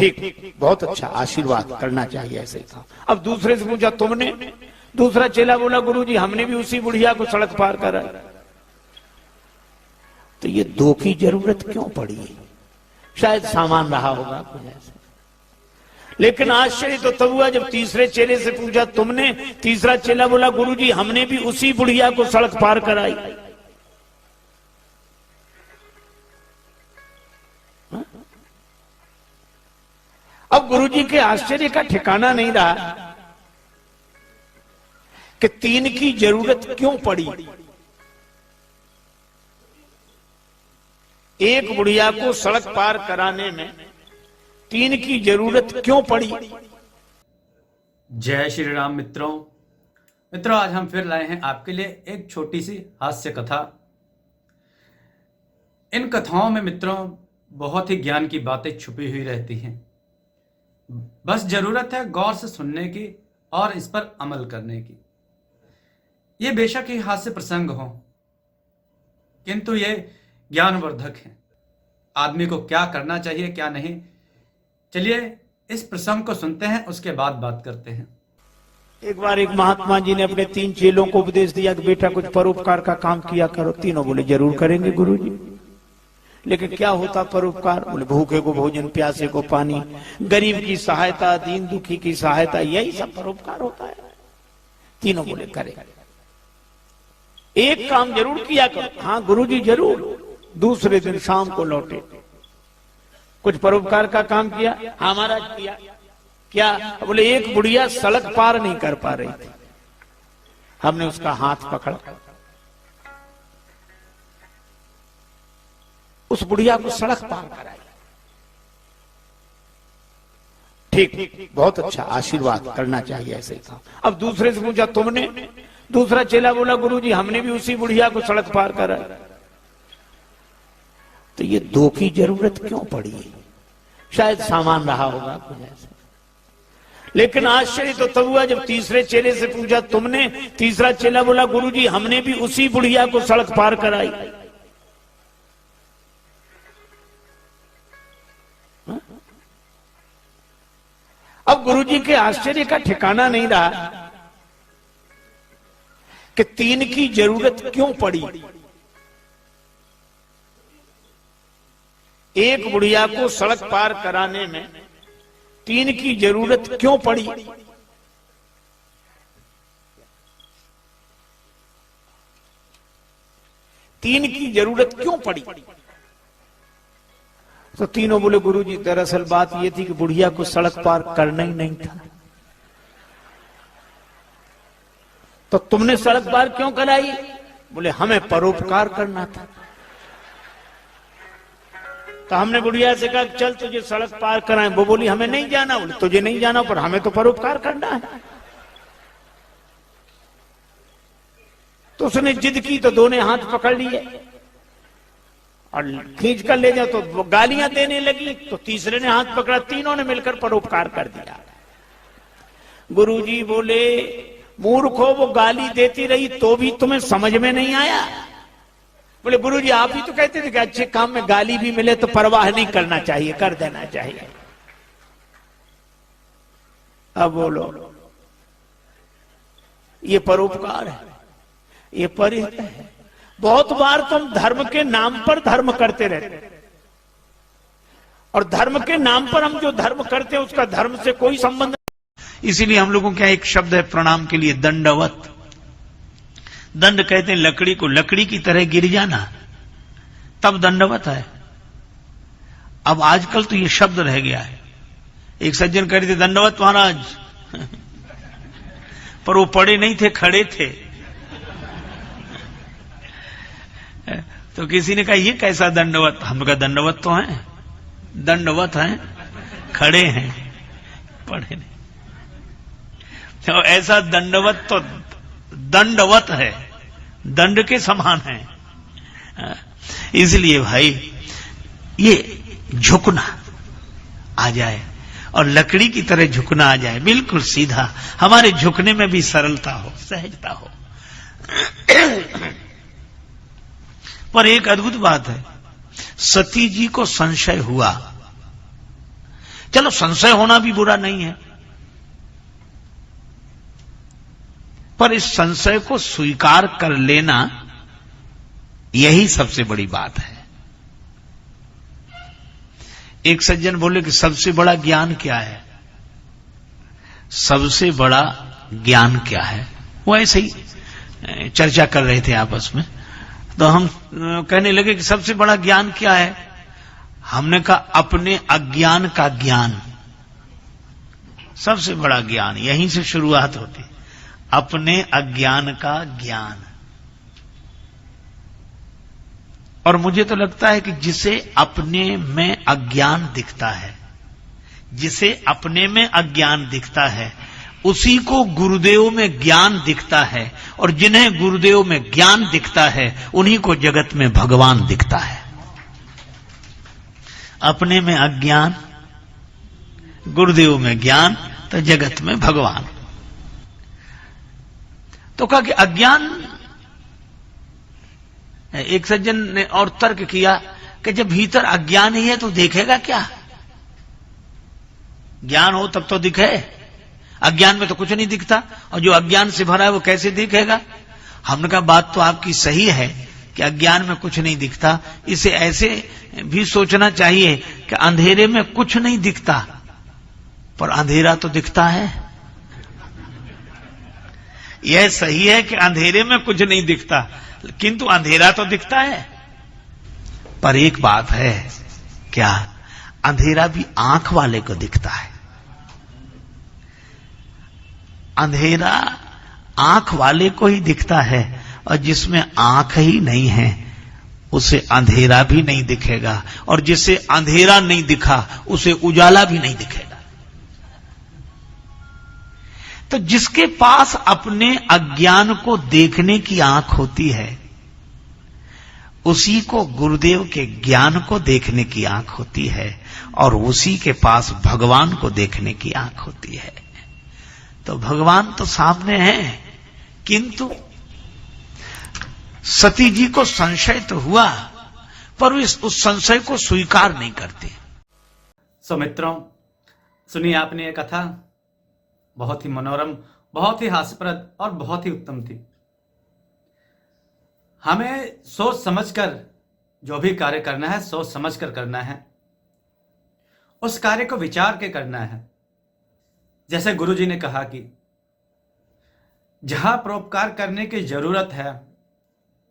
ठीक, बहुत अच्छा, आशीर्वाद करना चाहिए ऐसे काम। अब दूसरे से पूछा तुमने, दूसरा चेला बोला गुरुजी हमने भी उसी बुढ़िया को सड़क पार करा। तो ये दो की जरूरत क्यों पड़ी? शायद सामान रहा होगा कुछ ऐसे। लेकिन आश्चर्य तो तब हुआ जब तीसरे चेले से पूछा तुमने, तीसरा चेला बोला गुरुजी हमने भी उसी बुढ़िया को सड़क पार कराई। अब गुरुजी के आश्चर्य का ठिकाना नहीं रहा कि तीन की जरूरत क्यों पड़ी। एक बुढ़िया को सड़क पार कराने में तीन की जरूरत क्यों पड़ी? जय श्री राम मित्रों, आज हम फिर लाए हैं आपके लिए एक छोटी सी हास्य कथा। इन कथाओं में मित्रों बहुत ही ज्ञान की बातें छुपी हुई रहती हैं। बस जरूरत है गौर से सुनने की और इस पर अमल करने की। ये बेशक ही हास्य प्रसंग हो, किंतु ये ज्ञानवर्धक है। आदमी को क्या करना चाहिए क्या नहीं, चलिए इस प्रसंग को सुनते हैं, उसके बाद बात करते हैं। एक बार एक महात्मा जी ने अपने तीन चेलों को उपदेश दिया कि बेटा कुछ परोपकार का काम किया करो। तीनों बोले जरूर करेंगे गुरुजी। लेकिन क्या होता परोपकार? बोले भूखे को भोजन, प्यासे को पानी, गरीब की सहायता, दीन दुखी की सहायता, यही सब परोपकार होता है। तीनों बोले करें। एक काम जरूर किया करो। हाँ गुरुजी जरूर। दूसरे दिन शाम को लौटे, कुछ परोपकार का काम किया? हाँ महाराज किया। क्या? बोले एक बुढ़िया सड़क पार नहीं कर पा रही थी, हमने उसका हाथ पकड़ा, उस बुढ़िया को सड़क पार कराई। ठीक, बहुत अच्छा, आशीर्वाद करना चाहिए ऐसे काम। अब दूसरे से पूछा तुमने, दूसरा चेला बोला गुरुजी हमने भी उसी बुढ़िया को सड़क पार करा। तो ये दो की जरूरत क्यों पड़ी? शायद सामान रहा होगा कुछ ऐसे। लेकिन आश्चर्य तो तब हुआ जब तीसरे चेले से पूछा तुमने, तीसरा चेला बोला गुरुजी हमने भी उसी बुढ़िया को सड़क पार कराई। अब गुरुजी के आश्चर्य का ठिकाना नहीं रहा कि तीन की जरूरत क्यों पड़ी। एक बुढ़िया को सड़क पार कराने में तीन की जरूरत क्यों पड़ी? तीन की जरूरत क्यों पड़ी? तो तीनों बोले गुरुजी दरअसल बात यह थी कि बुढ़िया को सड़क पार करना ही नहीं था। तो तुमने सड़क पार क्यों कराई? बोले हमें परोपकार करना था। तो हमने बुढ़िया से कहा चल तुझे सड़क पार कराएं। वो बोली हमें नहीं जाना। बोले तुझे नहीं जाना पर हमें तो परोपकार करना है। तो उसने जिद की तो दोनों हाथ पकड़ लिए और खींच कर ले जाओ। तो वो गालियां देने लगी तो तीसरे ने हाथ पकड़ा, तीनों ने मिलकर परोपकार कर दिया। गुरुजी बोले मूर्खो, वो गाली देती रही तो भी तुम्हें समझ में नहीं आया? बोले गुरुजी आप ही तो कहते थे कि अच्छे काम में गाली भी मिले तो परवाह नहीं करना चाहिए, कर देना चाहिए। अब बोलो ये परोपकार है, ये परिहित है। बहुत बार तुम धर्म के नाम पर धर्म करते रहते, और धर्म के नाम पर हम जो धर्म करते हैं उसका धर्म से कोई संबंध नहीं। इसीलिए हम लोगों के एक शब्द है प्रणाम के लिए, दंडवत। दंड कहते हैं लकड़ी को, लकड़ी की तरह गिर जाना तब दंडवत है। अब आजकल तो ये शब्द रह गया है। एक सज्जन कह रहे थे दंडवत महाराज पर वो पड़े नहीं थे, खड़े थे। तो किसी ने कहा ये कैसा दंडवत? हम कहा दंडवत तो है, दंडवत है, खड़े हैं, पड़े नहीं। तो ऐसा दंडवत तो दंडवत है, दंड के समान है। इसलिए भाई ये झुकना आ जाए और लकड़ी की तरह झुकना आ जाए, बिल्कुल सीधा। हमारे झुकने में भी सरलता हो, सहजता हो। पर एक अद्भुत बात है, सती जी को संशय हुआ चलो संशय होना भी बुरा नहीं है, पर इस संशय को स्वीकार कर लेना यही सबसे बड़ी बात है। एक सज्जन बोले कि सबसे बड़ा ज्ञान क्या है? सबसे बड़ा ज्ञान क्या है? वो ऐसे ही चर्चा कर रहे थे आपस में, तो हम कहने लगे कि सबसे बड़ा ज्ञान क्या है? हमने कहा अपने अज्ञान का ज्ञान। सबसे बड़ा ज्ञान यहीं से शुरुआत होती, अपने अज्ञान का ज्ञान। और मुझे तो लगता है कि जिसे अपने में अज्ञान दिखता है, जिसे अपने में अज्ञान दिखता है, उसी को गुरुदेव में ज्ञान दिखता है, और जिन्हें गुरुदेव में ज्ञान दिखता है उन्हीं को जगत में भगवान दिखता है। अपने में अज्ञान, गुरुदेव में ज्ञान, तो जगत में भगवान। तो कहा कि अज्ञान, एक सज्जन ने और तर्क किया कि जब भीतर अज्ञान ही है तो देखेगा क्या? ज्ञान हो तब तो दिखे, अज्ञान में तो कुछ नहीं दिखता, और जो अज्ञान से भरा है वो कैसे दिखेगा? हमने कहा बात तो आपकी सही है कि अज्ञान में कुछ नहीं दिखता, इसे ऐसे भी सोचना चाहिए कि अंधेरे में कुछ नहीं दिखता पर अंधेरा तो दिखता है। यह सही है कि अंधेरे में कुछ नहीं दिखता, किंतु अंधेरा तो दिखता है। पर एक बात है, क्या? अंधेरा भी आंख वाले को दिखता है। अंधेरा आंख वाले को ही दिखता है, और जिसमें आंख ही नहीं है उसे अंधेरा भी नहीं दिखेगा, और जिसे अंधेरा नहीं दिखा उसे उजाला भी नहीं दिखेगा। तो जिसके पास अपने अज्ञान को देखने की आंख होती है, उसी को गुरुदेव के ज्ञान को देखने की आंख होती है, और उसी के पास भगवान को देखने की आंख होती है। तो भगवान तो सामने है, किंतु सती जी को संशय तो हुआ, पर उस संशय को स्वीकार नहीं करते। सो मित्रों, सुनिए आपने ये कथा, बहुत ही मनोरम, बहुत ही हास्यप्रद और बहुत ही उत्तम थी। हमें सोच समझकर जो भी कार्य करना है, सोच समझकर करना है, उस कार्य को विचार के करना है। जैसे गुरुजी ने कहा कि जहां परोपकार करने की जरूरत है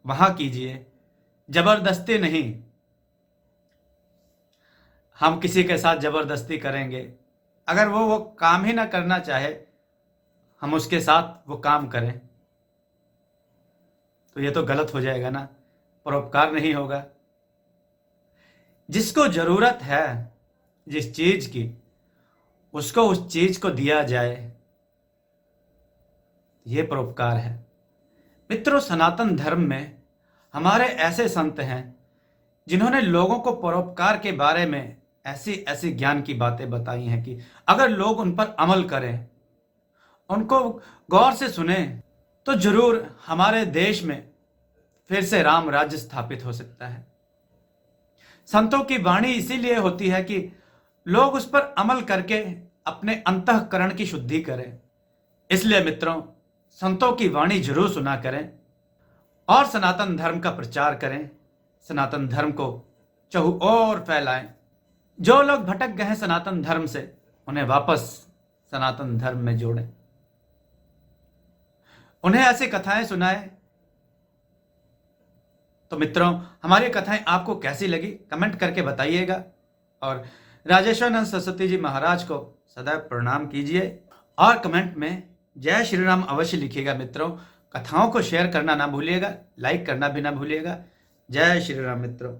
वहां कीजिए, जबरदस्ती नहीं। हम किसी के साथ जबरदस्ती करेंगे, अगर वो काम ही ना करना चाहे, हम उसके साथ वो काम करें, तो ये तो गलत हो जाएगा ना, परोपकार नहीं होगा। जिसको जरूरत है जिस चीज की, उसको उस चीज को दिया जाए, ये परोपकार है। मित्रों, सनातन धर्म में हमारे ऐसे संत हैं जिन्होंने लोगों को परोपकार के बारे में ऐसी ऐसी ज्ञान की बातें बताई हैं कि अगर लोग उन पर अमल करें, उनको गौर से सुने, तो जरूर हमारे देश में फिर से राम राज्य स्थापित हो सकता है। संतों की वाणी इसीलिए होती है कि लोग उस पर अमल करके अपने अंतःकरण की शुद्धि करें। इसलिए मित्रों, संतों की वाणी जरूर सुना करें और सनातन धर्म का प्रचार करें, सनातन धर्म को चहुओर फैलाएं। जो लोग भटक गए हैं सनातन धर्म से, उन्हें वापस सनातन धर्म में जोड़ें, उन्हें ऐसी कथाएं सुनाएं। तो मित्रों, हमारी कथाएं आपको कैसी लगी कमेंट करके बताइएगा, और राजेश्वरानंद सरस्वती जी महाराज को सदैव प्रणाम कीजिए, और कमेंट में जय श्री राम अवश्य लिखिएगा। मित्रों, कथाओं को शेयर करना ना भूलिएगा, लाइक करना भी ना भूलिएगा। जय श्री राम मित्रों।